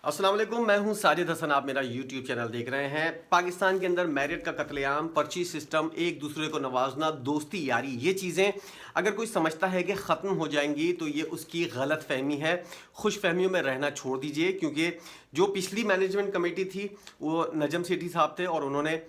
अस्सलाम वालेकुम, मैं हूं साजिद हसन। आप मेरा यूट्यूब चैनल देख रहे हैं। पाकिस्तान के अंदर मेरिट का कत्लेआम, पर्ची सिस्टम, एक दूसरे को नवाजना, दोस्ती यारी, ये चीज़ें अगर कोई समझता है कि ख़त्म हो जाएंगी तो ये उसकी गलत फहमी है। खुश फहमियों में रहना छोड़ दीजिए, क्योंकि जो पिछली मैनेजमेंट कमेटी थी वो नजम सेठी साहब थे और उन्होंने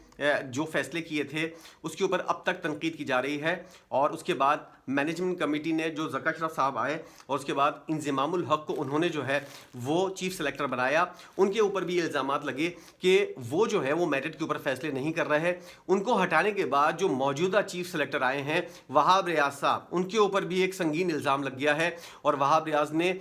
जो फैसले किए थे उसके ऊपर अब तक तनकीद की जा रही है। और उसके बाद मैनेजमेंट कमेटी ने जो ज़का अशरफ साहब आए और उसके बाद इंज़िमामुल हक़ को उन्होंने जो है वो चीफ सेलेक्टर बनाया, उनके ऊपर भी इल्ज़ामात लगे कि वो जो है वो मेरिट के ऊपर फैसले नहीं कर रहे हैं। उनको हटाने के बाद जो मौजूदा चीफ सेलेक्टर आए हैं वहाब रियाज साहब, उनके ऊपर भी एक संगीन इल्ज़ाम लग गया है और वहाब रियाज ने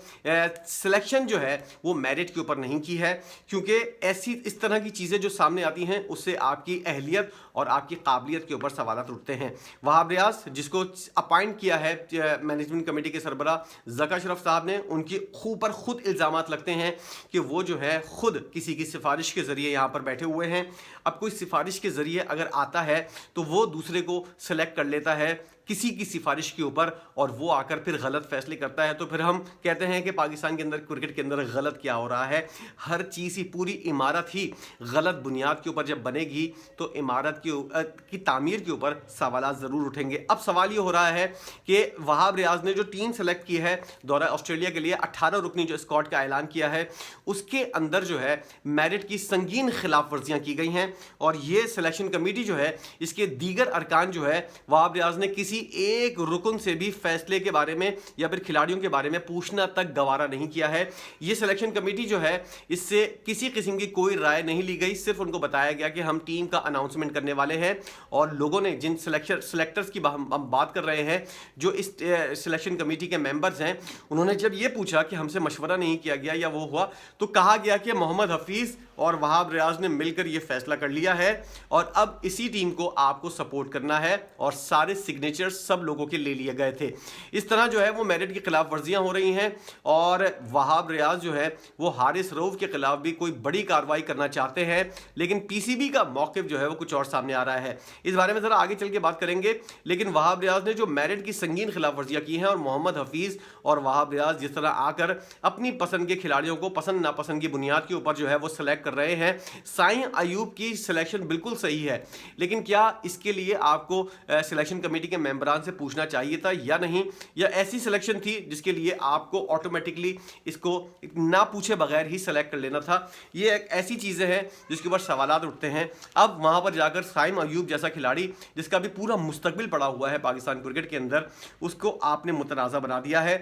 सिलेक्शन जो है वो मेरिट के ऊपर नहीं की है, क्योंकि ऐसी इस तरह की चीज़ें जो सामने आती हैं उससे आपकी अहलियत और आपकी काबिलियत के ऊपर सवालात उठते हैं। वहाब रियाज जिसको अपॉइंट किया है मैनेजमेंट कमेटी के सरबरा ज़का अशरफ साहब ने, उनके ऊपर खुद इल्ज़ामात लगते हैं कि वो जो है खुद किसी की सिफारिश के ज़रिए यहाँ पर बैठे हुए हैं। अब कोई सिफारिश के ज़रिए अगर आता है तो वो दूसरे को सेलेक्ट कर लेता है किसी की सिफारिश के ऊपर और वो आकर फिर गलत फैसले करता है। तो फिर हम कहते हैं कि पाकिस्तान के अंदर क्रिकेट के अंदर गलत क्या हो रहा है। हर चीज़ ही, पूरी इमारत ही गलत बुनियाद के ऊपर जब बनेगी तो इमारत की तामीर के ऊपर सवालात ज़रूर उठेंगे। अब सवाल ये हो रहा है कि वहाब रियाज ने जो टीम सेलेक्ट की है दौरा ऑस्ट्रेलिया के लिए, 18 रुकनी जो स्क्वाड का ऐलान किया है, उसके अंदर जो है मेरिट की संगीन खिलाफ वर्जियाँ की गई हैं। और ये सिलेक्शन कमेटी जो है इसके दीगर अरकान जो है वहाब रियाज ने किसी एक रुकन से भी फैसले के बारे में या फिर खिलाड़ियों के बारे में पूछना तक गवारा नहीं किया है। ये सिलेक्शन कमेटी जो है इससे किसी किस्म की कोई राय नहीं ली गई, सिर्फ उनको बताया गया कि हम टीम का अनाउंसमेंट करने वाले हैं। और लोगों ने, जिन सिलेक्टर्स की हम बात कर रहे हैं, जो इस सिलेक्शन कमेटी के मेंबर्स हैं, उन्होंने जब ये पूछा कि हमसे मशवरा नहीं किया गया या वो हुआ, तो कहा गया कि मोहम्मद हफीज़ और वहाब रियाज ने मिलकर ये फैसला कर लिया है और अब इसी टीम को आपको सपोर्ट करना है। और सारे सिग्नेचर सब लोगों के ले लिए गए थे। इस तरह जो है वो मेरिट की खिलाफ वर्जियां हो रही हैं और वहाब रियाज जो है वो हारिस रऊफ के खिलाफ भी कोई बड़ी कार्रवाई करना चाहते हैं, लेकिन पीसीबी का मौक़िफ़ जो है वो कुछ और सामने आ रहा है। इस बारे में ज़रा आगे चल के बात करेंगे। लेकिन वहाब रियाज ने जो मेरिट की संगीन खिलाफ वर्जियां की हैं और मोहम्मद हफीज़ और वहाब रियाज जिस तरह आकर अपनी पसंद के खिलाड़ियों को पसंद नापसंद की बुनियाद के ऊपर जो है वो सेलेक्ट कर रहे हैं। साईं अयूब की सिलेक्शन बिल्कुल सही है, लेकिन क्या इसके लिए आपको सिलेक्शन कमेटी के मेंबरान से पूछना चाहिए था या नहीं, या ऐसी सिलेक्शन थी जिसके लिए आपको ऑटोमेटिकली इसको ना पूछे बगैर ही सेलेक्ट कर लेना था? ये एक ऐसी चीज़ें हैं जिसके ऊपर सवालात उठते हैं। अब वहाँ पर जाकर साईं अयूब जैसा खिलाड़ी जिसका भी पूरा मुस्तकबिल पड़ा हुआ है पाकिस्तान क्रिकेट के अंदर, उसको आपने मुतनाज़ा बना दिया है।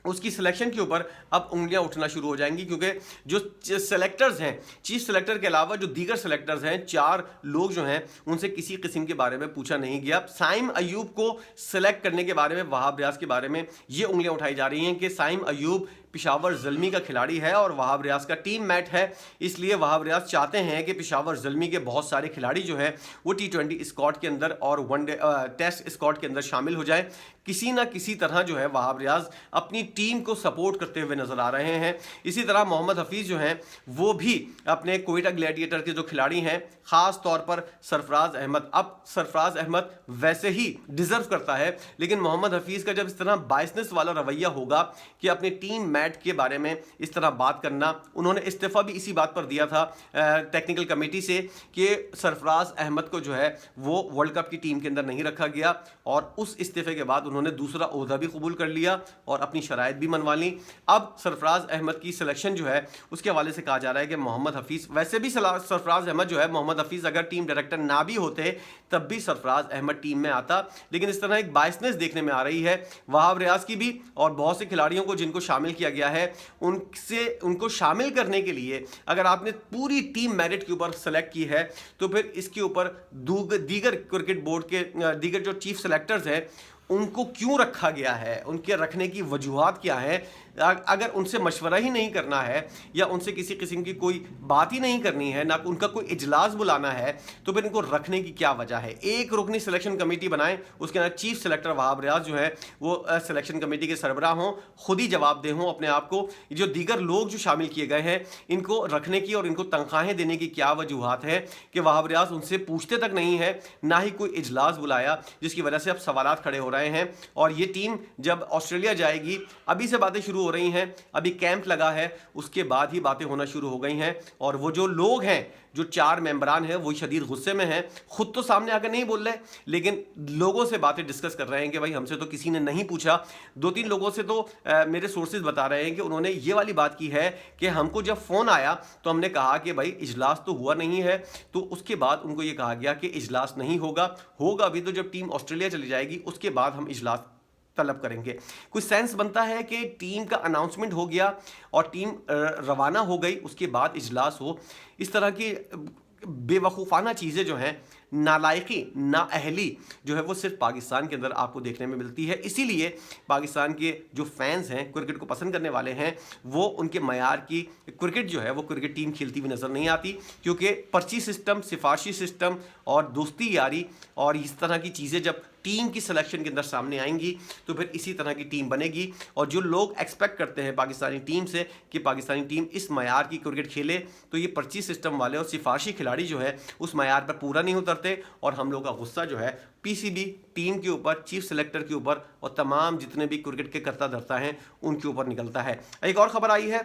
उसकी सिलेक्शन के ऊपर अब उंगलियां उठना शुरू हो जाएंगी, क्योंकि जो सेलेक्टर्स हैं, चीफ सेलेक्टर के अलावा जो दीगर सेलेक्टर्स हैं, 4 लोग जो हैं, उनसे किसी किस्म के बारे में पूछा नहीं गया। साइम अयूब को सेलेक्ट करने के बारे में, वहाब रियाज के बारे में ये उंगलियां उठाई जा रही हैं कि साइम अयूब पेशावर ज़ल्मी का खिलाड़ी है और वहाब रियाज का टीम मेट है, इसलिए वहाब रियाज चाहते हैं कि पेशावर ज़ल्मी के बहुत सारे खिलाड़ी जो हैं वो T20 स्क्वाड के अंदर और वनडे टेस्ट स्क्वाड के अंदर शामिल हो जाएं। किसी ना किसी तरह जो है वहाब रियाज अपनी टीम को सपोर्ट करते हुए नजर आ रहे हैं। इसी तरह मोहम्मद हफीज़ जो हैं वो भी अपने कोयटा ग्लैडिएटर के जो खिलाड़ी हैं, ख़ास तौर पर सरफराज अहमद, अब सरफराज अहमद वैसे ही डिज़र्व करता है, लेकिन मोहम्मद हफीज़ का जब इस तरह बाइसनेस वाला रवैया होगा कि अपनी टीम मैट के बारे में इस तरह बात करना, उन्होंने इस्तीफ़ा भी इसी बात पर दिया था टेक्निकल कमेटी से कि सरफराज अहमद को जो है वो वर्ल्ड कप की टीम के अंदर नहीं रखा गया, और उस इस्तीफ़े के बाद उन्होंने दूसरा ओहदा भी कबूल कर लिया और अपनी शराइत भी मनवा ली। अब सरफराज अहमद की सिलेक्शन जो है उसके हवाले से कहा जा रहा है कि मोहम्मद हफीज़, वैसे भी सरफराज अहमद जो है, मोहम्मद हफीज़ अगर टीम डायरेक्टर ना भी होते तब भी सरफराज अहमद टीम में आता, लेकिन इस तरह एक बाइसनेस देखने में आ रही है वहाब रियाज की भी, और बहुत से खिलाड़ियों को जिनको शामिल किया गया है उनको शामिल करने के लिए अगर आपने पूरी टीम मेरिट के ऊपर सेलेक्ट की है तो फिर इसके ऊपर दीगर क्रिकेट बोर्ड के दीगर जो चीफ सेलेक्टर्स हैं उनको क्यों रखा गया है, उनके रखने की वजूहात क्या है? अगर उनसे मशवरा ही नहीं करना है या उनसे किसी किस्म की कोई बात ही नहीं करनी है, ना उनका कोई इजलास बुलाना है, तो फिर इनको रखने की क्या वजह है? एक रुकनी सिलेक्शन कमेटी बनाएं, उसके अंदर चीफ सेलेक्टर वहाब रियाज जो है वो सिलेक्शन कमेटी के सरबराह हों, खुद ही जवाबदेह हों अपने आप को। जो दीगर लोग जो शामिल किए गए हैं इनको रखने की और इनको तनख्वाहें देने की क्या वजूहात है कि वहाब रियाज उनसे पूछते तक नहीं है, ना ही कोई इजलास बुलाया, जिसकी वजह से अब सवालात खड़े हो रहे हैं। और ये टीम जब ऑस्ट्रेलिया जाएगी, अभी से बातें शुरू शुरू हो रही हैं, अभी कैंप लगा है, उसके बाद ही बातें होना शुरू हो गई हैं। और वो जो लोग हैं, जो 4 मेंबरान हैं, वो शदीद गुस्से में हैं, खुद तो सामने आकर नहीं बोल रहे, लेकिन लोगों से बातें डिस्कस कर रहे हैं कि भाई हमसे तो किसी ने नहीं पूछा। 2-3 लोगों से तो मेरे सोर्सेज बता रहे हैं कि उन्होंने ये वाली बात की है कि हमको जब फ़ोन आया तो हमने कहा कि भाई इजलास तो हुआ नहीं है, तो उसके बाद उनको ये कहा गया कि इजलास नहीं होगा अभी तो जब टीम ऑस्ट्रेलिया चली जाएगी उसके बाद हम इजलास तलब करेंगे। कुछ सेंस बनता है कि टीम का अनाउंसमेंट हो गया और टीम रवाना हो गई, उसके बाद इजलास हो। इस तरह की बेवकूफ़ाना चीज़ें जो हैं, नालायकी, नाअहली जो है वो सिर्फ पाकिस्तान के अंदर आपको देखने में मिलती है। इसीलिए पाकिस्तान के जो फैंस हैं, क्रिकेट को पसंद करने वाले हैं, वो उनके मयार की क्रिकेट जो है वो क्रिकेट टीम खेलती हुई नज़र नहीं आती, क्योंकि पर्ची सिस्टम, सिफारशी सिस्टम और दोस्ती यारी और इस तरह की चीज़ें जब टीम की सिलेक्शन के अंदर सामने आएंगी तो फिर इसी तरह की टीम बनेगी। और जो लोग एक्सपेक्ट करते हैं पाकिस्तानी टीम से कि पाकिस्तानी टीम इस मयार की क्रिकेट खेले, तो ये पर्ची सिस्टम वाले और सिफारशी खिलाड़ी जो है उस मयार पर पूरा नहीं उतरते और हम लोग का गुस्सा जो है पीसीबी टीम के ऊपर, चीफ सेलेक्टर के ऊपर और तमाम जितने भी क्रिकेट के करता धरता हैं उनके ऊपर निकलता है। एक और ख़बर आई है,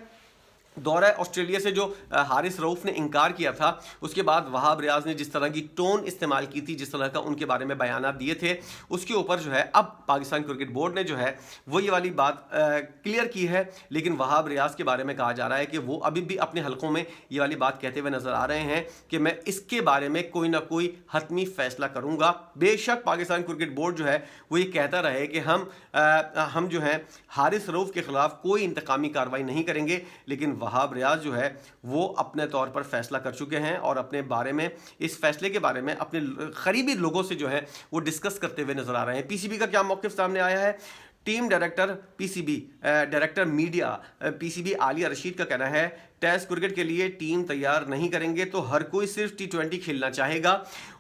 दौरा ऑस्ट्रेलिया से जो हारिस रऊफ ने इनकार किया था, उसके बाद वहाब रियाज ने जिस तरह की टोन इस्तेमाल की थी, जिस तरह का उनके बारे में बयानात दिए थे, उसके ऊपर जो है अब पाकिस्तान क्रिकेट बोर्ड ने जो है वो ये वाली बात क्लियर की है। लेकिन वहाब रियाज के बारे में कहा जा रहा है कि वो अभी भी अपने हलकों में ये वाली बात कहते हुए नजर आ रहे हैं कि मैं इसके बारे में कोई ना कोई हतमी फैसला करूंगा। बेशक पाकिस्तान क्रिकेट बोर्ड जो है वो ये कहता रहे कि हम जो है हारिस रऊफ के खिलाफ कोई इंतकामी कार्रवाई नहीं करेंगे, लेकिन वहाब रियाज जो है वो अपने तौर पर फैसला कर चुके हैं और अपने बारे में, इस फैसले के बारे में अपने करीबी लोगों से जो है वो डिस्कस करते हुए नजर आ रहे हैं। पीसीबी का क्या मौक़िफ़ सामने आया है? Team director PCB, director media PCB Alia Rashid का कहना है टेस्ट क्रिकेट के लिए टीम तैयार नहीं करेंगे तो हर कोई सिर्फ T20 खेलना चाहेगा।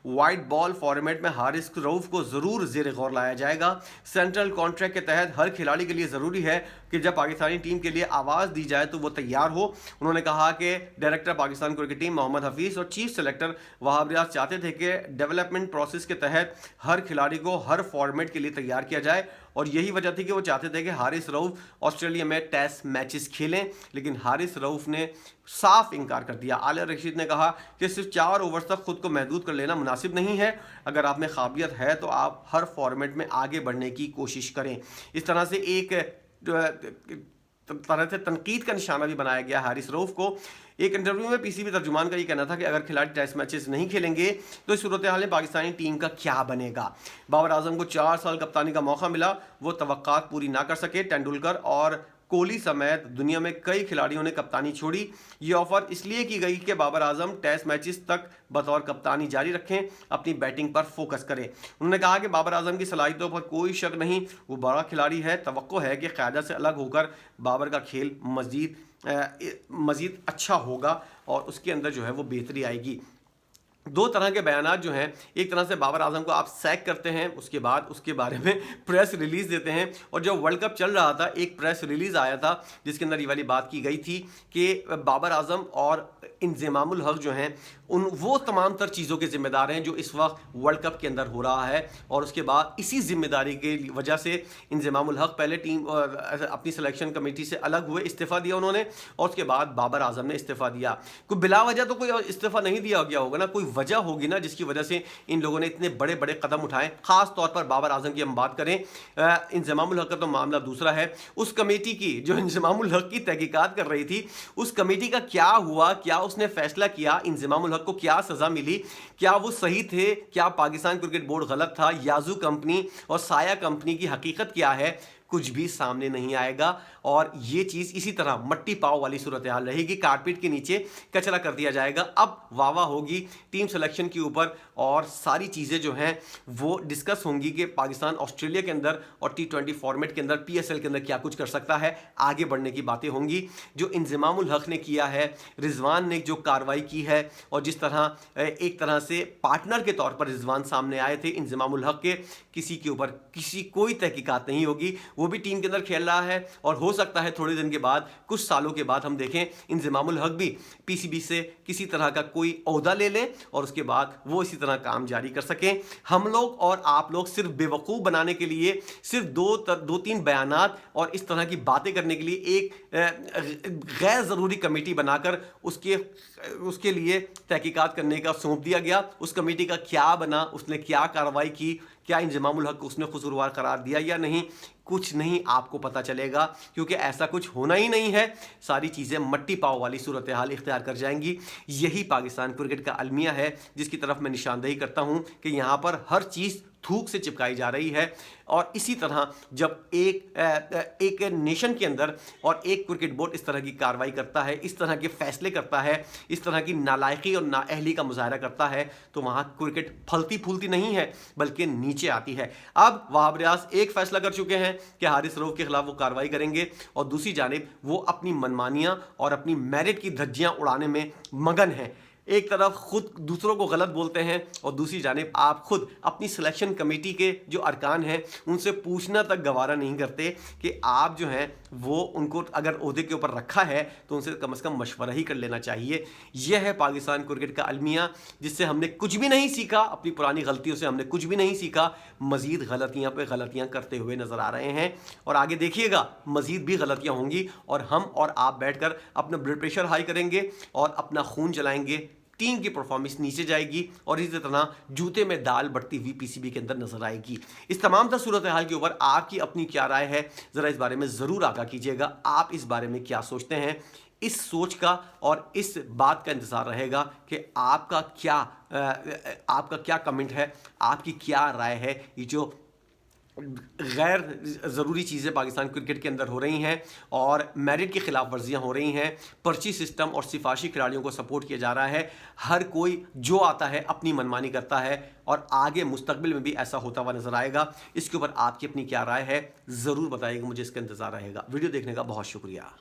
वाइट बॉल फॉर्मेट में हारिस रऊफ को ज़रूर ज़ेर गौर लाया जाएगा। सेंट्रल कॉन्ट्रैक्ट के तहत हर खिलाड़ी के लिए ज़रूरी है कि जब पाकिस्तानी टीम के लिए आवाज़ दी जाए तो वो तैयार हो। उन्होंने कहा कि director Pakistan cricket team Mohammad Hafeez और चीफ सेलेक्टर वहाब रियाज चाहते थे कि डेवलपमेंट प्रोसेस के तहत हर खिलाड़ी को हर फॉर्मेट के लिए तैयार किया जाए और यही वजह थी कि वो चाहते थे कि हारिस रऊफ ऑस्ट्रेलिया में टेस्ट मैचेस खेलें, लेकिन हारिस रऊफ ने साफ इनकार कर दिया। आलिया रशीद ने कहा कि सिर्फ 4 ओवर्स तक खुद को महदूद कर लेना मुनासिब नहीं है, अगर आप में काबिलियत है तो आप हर फॉर्मेट में आगे बढ़ने की कोशिश करें। इस तरह से एक तरह से तनकीद का निशाना भी बनाया गया हारिस रऊफ को। एक इंटरव्यू में पीसीबी तर्जुमान का ये कहना था कि अगर खिलाड़ी टेस्ट मैचेस नहीं खेलेंगे तो इस सूरत हाल में पाकिस्तानी टीम का क्या बनेगा। बाबर आजम को 4 साल कप्तानी का मौका मिला, वो तवक्कात पूरी ना कर सके। तेंदुलकर और कोहली समेत दुनिया में कई खिलाड़ियों ने कप्तानी छोड़ी। ये ऑफर इसलिए की गई कि बाबर आजम टेस्ट मैचेस तक बतौर कप्तानी जारी रखें, अपनी बैटिंग पर फोकस करें। उन्होंने कहा कि बाबर आजम की सलाहियतों पर कोई शक नहीं, वो बड़ा खिलाड़ी है। तवक्को है कि क़यादत से अलग होकर बाबर का खेल मज़ीद अच्छा होगा और उसके अंदर जो है वो बेहतरी आएगी। 2 तरह के बयानात जो हैं, एक तरह से बाबर आजम को आप सैक करते हैं, उसके बाद उसके बारे में प्रेस रिलीज़ देते हैं। और जब वर्ल्ड कप चल रहा था एक प्रेस रिलीज़ आया था जिसके अंदर ये वाली बात की गई थी कि बाबर आजम और इंज़मामुल हक जो हैं वो तमाम तर चीज़ों के ज़िम्मेदार हैं जो इस वक्त वर्ल्ड कप के अंदर हो रहा है। और उसके बाद इसी ज़िम्मेदारी के वजह से इंज़मामुल हक पहले टीम अपनी सिलेक्शन कमेटी से अलग हुए, इस्तीफ़ा दिया उन्होंने, और उसके बाद बाबर आजम ने इस्तीफ़ा दिया। कोई बिला वजह तो कोई इस्तीफ़ा नहीं दिया गया होगा ना, कोई वजह होगी ना जिसकी वजह से इन लोगों ने इतने बड़े बड़े कदम उठाए। ख़ास तौर पर बाबर आजम की हम बात करें, इंज़मामुल हक का तो मामला दूसरा है। उस कमेटी की जो इंज़मामुल हक की तहकीकात कर रही थी, उस कमेटी का क्या हुआ, क्या उसने फैसला किया, इंज़मामुल हक को क्या सज़ा मिली, क्या वो सही थे, क्या पाकिस्तान क्रिकेट बोर्ड गलत था, याजू कंपनी और साया कंपनी की हकीकत क्या है, कुछ भी सामने नहीं आएगा। और ये चीज़ इसी तरह मट्टी पाव वाली सूरत हाल रहेगी, कारपेट के नीचे कचरा कर दिया जाएगा। अब वाह होगी टीम सिलेक्शन के ऊपर और सारी चीज़ें जो हैं वो डिस्कस होंगी कि पाकिस्तान ऑस्ट्रेलिया के अंदर और T20 फॉर्मेट के अंदर PSL के अंदर क्या कुछ कर सकता है, आगे बढ़ने की बातें होंगी। जो इंज़मामुल हक ने किया है, रिजवान ने जो कार्रवाई की है, और जिस तरह एक तरह से पार्टनर के तौर पर रिजवान सामने आए थे इंज़मामुल हक के, किसी के ऊपर कोई तहकीकात नहीं होगी। वो भी टीम के अंदर खेल रहा है, और हो सकता है थोड़े दिन के बाद, कुछ सालों के बाद हम देखें इंजमामुल हक भी पीसीबी से किसी तरह का कोई ओहदा ले लें और उसके बाद वो इसी तरह काम जारी कर सकें। हम लोग और आप लोग सिर्फ बेवकूफ़ बनाने के लिए, सिर्फ दो तीन बयानात और इस तरह की बातें करने के लिए एक गैर ज़रूरी कमेटी बनाकर उसके लिए तहकीकात करने का सौंप दिया गया। उस कमेटी का क्या बना, उसने क्या कार्रवाई की, क्या इंजमामुल हक को उसने कसूरवार करार दिया या नहीं, कुछ नहीं आपको पता चलेगा, क्योंकि ऐसा कुछ होना ही नहीं है। सारी चीज़ें मट्टी पाव वाली सूरत हाल इख्तियार कर जाएंगी। यही पाकिस्तान क्रिकेट का अलमिया है, जिसकी तरफ मैं निशानदेही करता हूं कि यहाँ पर हर चीज़ थूक से चिपकाई जा रही है। और इसी तरह जब एक नेशन के अंदर और एक क्रिकेट बोर्ड इस तरह की कार्रवाई करता है, इस तरह के फैसले करता है, इस तरह की नालायकी और नाअहली का मुजाहरा करता है, तो वहाँ क्रिकेट फलती फूलती नहीं है बल्कि नीचे आती है। अब वहाब रियाज एक फैसला कर चुके हैं कि हारिस रऊफ के खिलाफ वो कार्रवाई करेंगे, और दूसरी जानिब वो अपनी मनमानियाँ और अपनी मेरिट की धज्जियाँ उड़ाने में मगन हैं। एक तरफ खुद दूसरों को गलत बोलते हैं और दूसरी जानिब आप खुद अपनी सिलेक्शन कमेटी के जो अरकान हैं उनसे पूछना तक गवारा नहीं करते कि आप जो हैं वो उनको अगर ओहदे के ऊपर रखा है तो उनसे कम से कम मशवरा ही कर लेना चाहिए। यह है पाकिस्तान क्रिकेट का अलमिया, जिससे हमने कुछ भी नहीं सीखा, अपनी पुरानी गलतियों से हमने कुछ भी नहीं सीखा, मज़ीद गलतियाँ पे गलतियाँ करते हुए नज़र आ रहे हैं। और आगे देखिएगा मज़ीद भी गलतियाँ होंगी, और हम और आप बैठकर अपना ब्लड प्रेशर हाई करेंगे और अपना खून जलाएंगे, टीम की परफॉर्मेंस नीचे जाएगी, और इसी तरह जूते में दाल बढ़ती हुई पीसीबी के अंदर नजर आएगी। इस तमाम तरह सूरत हाल के ऊपर आपकी अपनी क्या राय है, ज़रा इस बारे में ज़रूर आगाह कीजिएगा। आप इस बारे में क्या सोचते हैं? इस सोच का और इस बात का इंतज़ार रहेगा कि आपका क्या कमेंट है, आपकी क्या राय है। ये जो गैर ज़रूरी चीज़ें पाकिस्तान क्रिकेट के अंदर हो रही हैं और मेरिट की खिलाफ वर्जियाँ हो रही हैं, पर्ची सिस्टम और सिफारशी खिलाड़ियों को सपोर्ट किया जा रहा है, हर कोई जो आता है अपनी मनमानी करता है, और आगे मुस्तकबिल में भी ऐसा होता हुआ नज़र आएगा। इसके ऊपर आपकी अपनी क्या राय है, ज़रूर बताइएगा, मुझे इसका इंतज़ार रहेगा। वीडियो देखने का बहुत शुक्रिया।